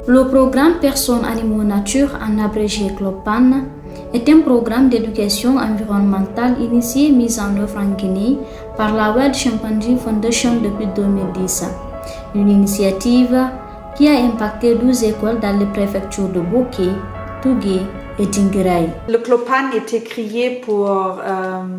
Le programme Personnes, Animaux, Nature, en abrégé CLOPAN, est un programme d'éducation environnementale initié et mis en œuvre en Guinée par la World Chimpanzee Foundation depuis 2010. Une initiative qui a impacté 12 écoles dans les préfectures de Boké, Tougué et Dingiraï. Le CLOPAN était créé pour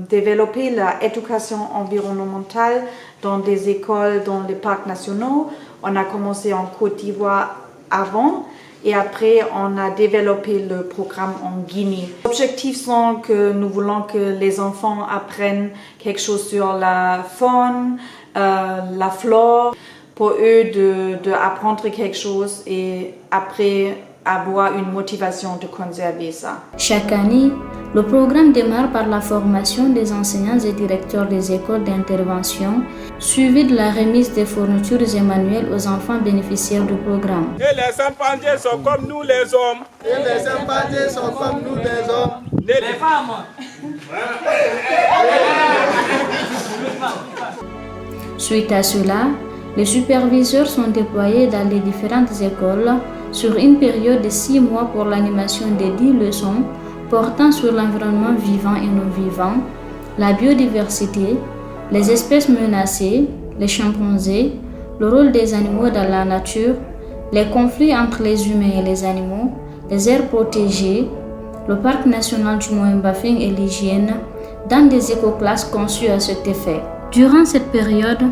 développer l'éducation environnementale dans des écoles, dans les parcs nationaux. On a commencé en Côte d'Ivoire avant et après on a développé le programme en Guinée. L'objectif sont que nous voulons que les enfants apprennent quelque chose sur la faune, la flore, pour eux d'apprendre quelque chose et après avoir une motivation de conserver ça. Chaque année, le programme démarre par la formation des enseignants et directeurs des écoles d'intervention, suivi de la remise des fournitures et manuels aux enfants bénéficiaires du programme. Et les chimpanzés sont comme nous les hommes. Et les chimpanzés sont comme nous les hommes. Les femmes. Suite à cela, les superviseurs sont déployés dans les différentes écoles sur une période de 6 mois pour l'animation des 10 leçons portant sur l'environnement vivant et non vivant, la biodiversité, les espèces menacées, les chimpanzés, le rôle des animaux dans la nature, les conflits entre les humains et les animaux, les aires protégées, le parc national du Moyen-Bafing et l'hygiène, dans des écoclasses conçues à cet effet. Durant cette période,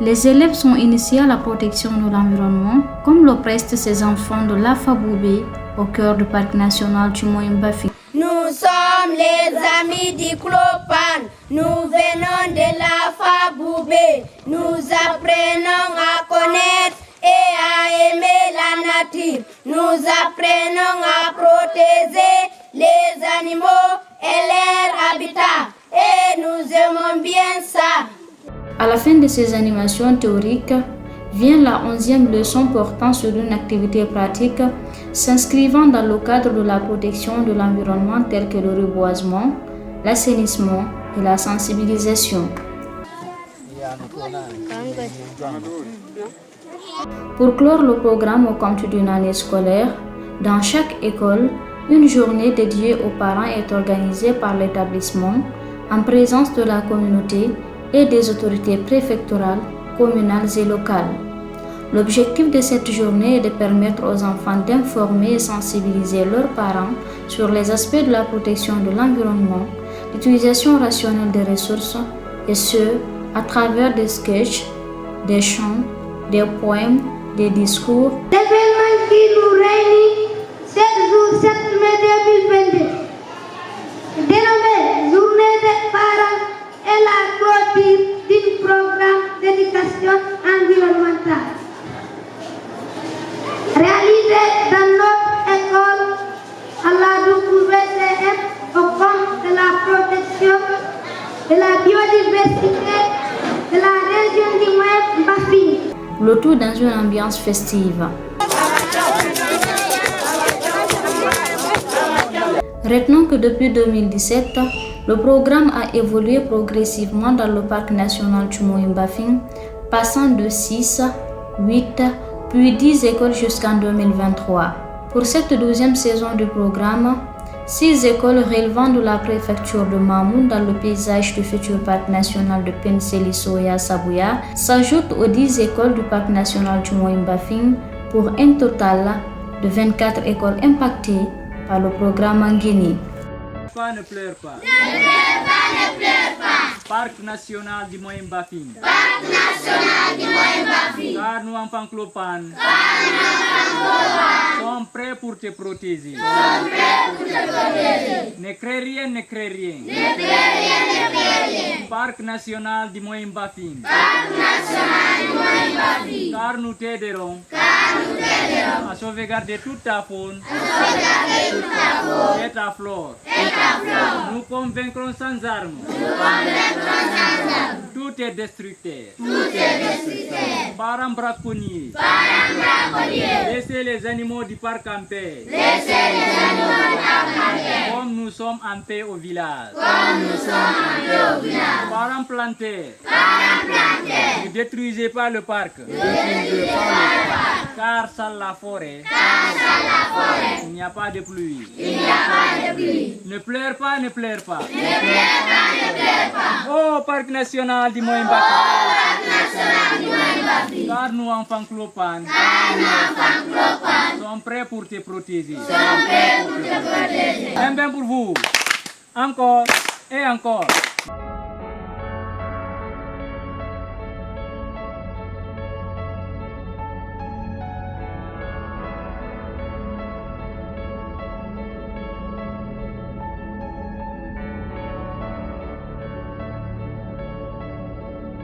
les élèves sont initiés à la protection de l'environnement, comme le prestent ces enfants de l'Afaboubé au cœur du parc national du Moyen-Bafing. Nous sommes les amis du CLOPAN, nous venons de l'Afaboubé, nous apprenons à connaître et à aimer la nature, nous apprenons à protéger les animaux et leur habitat et nous aimons bien ça. À la fin de ces animations théoriques, vient la 11e leçon portant sur une activité pratique s'inscrivant dans le cadre de la protection de l'environnement tel que le reboisement, l'assainissement et la sensibilisation. Pour clore le programme au compte d'une année scolaire, dans chaque école, une journée dédiée aux parents est organisée par l'établissement en présence de la communauté et des autorités préfectorales, communales et locales. L'objectif de cette journée est de permettre aux enfants d'informer et sensibiliser leurs parents sur les aspects de la protection de l'environnement, l'utilisation rationnelle des ressources, et ce, à travers des sketchs, des chants, des poèmes, des discours. L'événement qui nous réunit 7 jours 7 mai 2022, dénommé Journée des parents, est la clôture du programme d'éducation environnementale réalisé dans notre école à la WCF au compte de la protection de la biodiversité de la région du Moyen-Bafing. Le tout dans une ambiance festive. Retenons que depuis 2017, le programme a évolué progressivement dans le parc national du Moyen-Bafing, passant de 6, 8, puis 10 écoles jusqu'en 2023. Pour cette 12e saison du programme, 6 écoles relevant de la préfecture de Mamoun dans le paysage du futur parc national de Penselisoya Sabouya s'ajoutent aux 10 écoles du parc national du Moyen-Bafing pour un total de 24 écoles impactées par le programme en Guinée. Ne pleure pas. Ne pleure pas, ne pleure pas. Parc national du Moyen-Bafing. Parc national du Moyen-Bafing. Car nous, enfants CLOPAN, sommes prêts pour te protéger. Ne crée rien, ne crée rien. Ne crée rien, ne crée rien. Parc national du Moyen-Bafing. Parc national du Moyen-Bafing. Car nous t'aiderons à sauvegarder toute ta faune et ta flore. Nous convaincrons sans armes. Tout est destructeur. Parents braconniers. Laissez les animaux du parc en paix. Comme nous sommes en paix au village. Parents planteurs. Ne détruisez pas le parc. Car sans la forêt, il n'y a pas de pluie. Ne pleure pas, ne pleure pas. Oh, Parc national du Moyen-Baki. Car nous, enfants Clopan, sommes prêts pour te protéger. Même bien pour vous. Encore et encore.